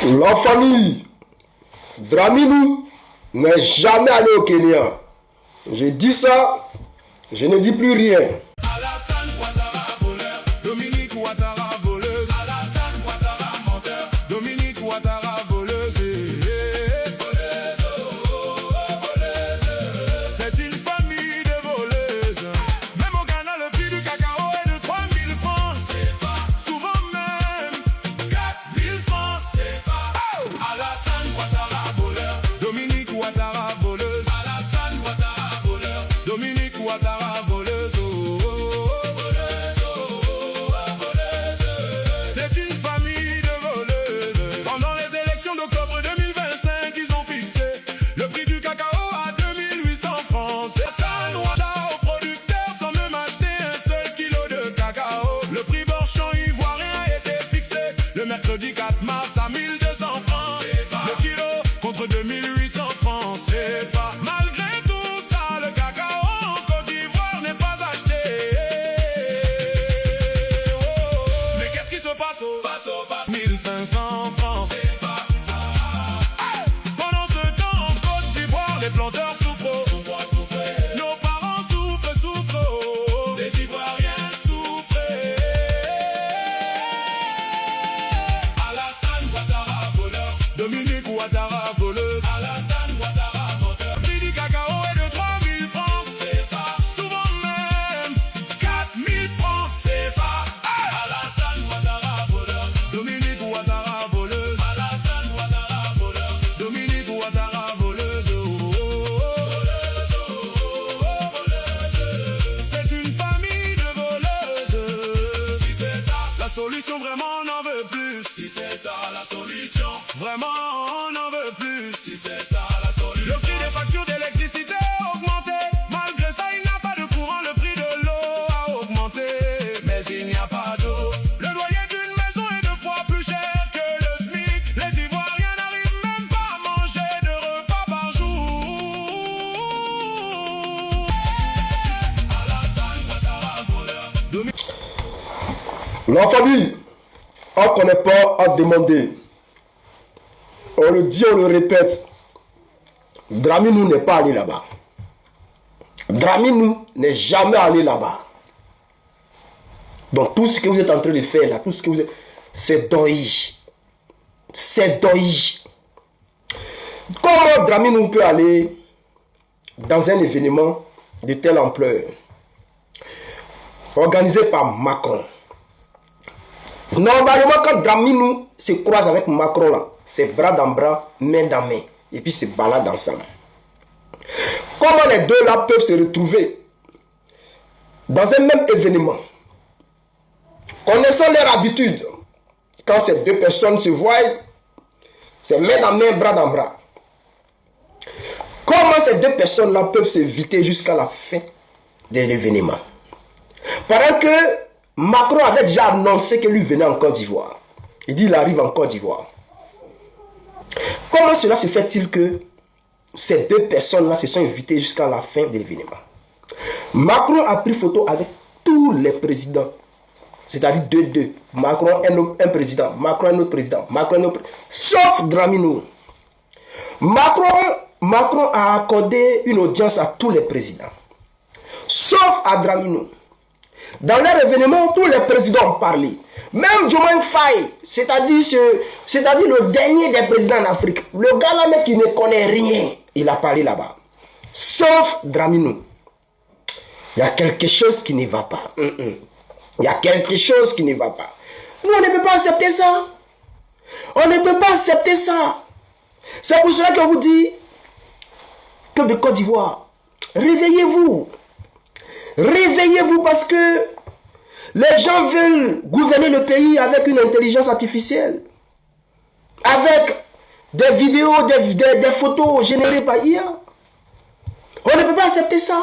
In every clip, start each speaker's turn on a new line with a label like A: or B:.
A: La famille Dramini n'est jamais allé au Kenya. J'ai dit ça, je ne dis plus rien.
B: Alassane Ouattara voleur, Dominique Ouattara voleuse. Alassane Ouattara menteur, Dominique Ouattara voleuse. Voleuse, voleuse. C'est une famille de voleuses. Même au Ghana, le prix du cacao est de 3000 francs CFA. Souvent même 4000 francs CFA. Alassane Ouattara voleur, Dominique Ouattara voleuse. Alassane Ouattara voleur, Dominique Ouattara voleuse. C'est une famille de voleuses. Pendant les élections d'octobre 2025, ils ont fixé le prix du cacao à 2800 francs. C'est ça, Ouattara aux producteurs sans même acheter un seul kilo de cacao. Le prix Borchon ivoirien a été fixé le mercredi 4 mars à 1200 francs. Le kilo contre 2800 francs. C'est pas malgré tout ça, le cacao en Côte d'Ivoire n'est pas acheté. Mais qu'est-ce qui se passe au 1500 francs. Pendant ce temps en Côte d'Ivoire, les planteurs souffrent. Nos parents souffrent. Les Ivoiriens souffrent. Alassane Ouattara voleur, Dominique Ouattara voleuse. Alassane Ouattara menteur. Le prix du cacao est de 3000 francs CFA. Souvent même 4000 francs CFA. Alassane Ouattara voleur, Dominique Ouattara voleuse. Alassane Ouattara voleur, Dominique Ouattara voleuse. C'est une famille de voleuses. Si c'est ça la solution, vraiment on n'en veut plus. Si c'est ça la solution, vraiment on n'en veut plus. Si c'est ça la solution. Le prix des factures d'électricité a augmenté. Malgré ça, il n'y a pas de courant. Le prix de l'eau a augmenté. Mais il n'y a pas d'eau. Le loyer d'une maison est 2 fois plus cher que le SMIC. Les Ivoiriens n'arrivent même pas à manger 2 repas par jour. Alassane Ouattara voleur, Dominique.
A: La famille, on ne connaît pas à demander. On le dit, on le répète. Dramini n'est pas allé là-bas. Dramini n'est jamais allé là-bas. Donc tout ce que vous êtes en train de faire là, tout ce que vous êtes, c'est doïge. C'est doïge. Comment Dramini peut aller dans un événement de telle ampleur organisé par Macron? Normalement, quand Dramini se croise avec Macron là, c'est bras dans bras, main dans main, et puis se baladent ensemble. Comment les deux là peuvent se retrouver dans un même événement, connaissant leur habitude, quand ces deux personnes se voient, c'est main dans main, bras dans bras. Comment ces deux personnes là peuvent s'éviter jusqu'à la fin de l'événement? Pendant que Macron avait déjà annoncé que lui venait en Côte d'Ivoire. Il dit qu'il arrive en Côte d'Ivoire. Comment cela se fait-il que ces deux personnes-là se sont invitées jusqu'à la fin de l'événement? Macron a pris photo avec tous les présidents. C'est-à-dire deux. Macron un président, Macron un autre président, Macron un autre président. Sauf Dramini. Macron a accordé une audience à tous les présidents. Sauf à Dramini. Dans leur événement, tous les présidents ont parlé. Même Diomaye Faye, c'est-à-dire le dernier des présidents en Afrique, le gars là mec qui ne connaît rien, il a parlé là-bas. Sauf Dramini. Il y a quelque chose qui ne va pas. Il y a quelque chose qui ne va pas. Nous, on ne peut pas accepter ça. On ne peut pas accepter ça. C'est pour cela qu'on vous dit, peuple de Côte d'Ivoire, réveillez-vous. Réveillez-vous parce que les gens veulent gouverner le pays avec une intelligence artificielle. Avec des vidéos, des photos générées par IA. On ne peut pas accepter ça.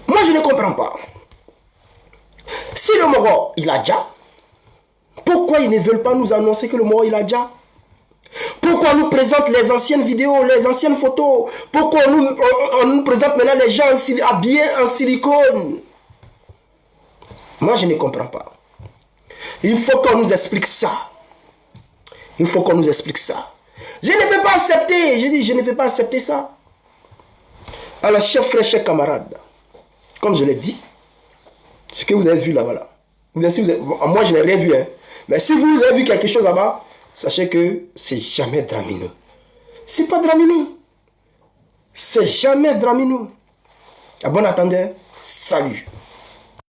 A: Moi, je ne comprends pas. Si le Moro, il a déjà, pourquoi ils ne veulent pas nous annoncer que le Moro, il a déjà? Pourquoi on nous présente les anciennes vidéos, les anciennes photos? Pourquoi on nous présente maintenant les gens habillés en silicone? Moi, je ne comprends pas. Il faut qu'on nous explique ça. Il faut qu'on nous explique ça. Je ne peux pas accepter. Je dis, je ne peux pas accepter ça. Alors, chers frères, chers camarades, comme je l'ai dit, ce que vous avez vu là, voilà. Si vous avez, moi, je n'ai rien vu. Hein. Mais si vous avez vu quelque chose là-bas, sachez que c'est jamais Dramino. C'est pas Dramino. C'est jamais Dramino. À bon attendeur, salut.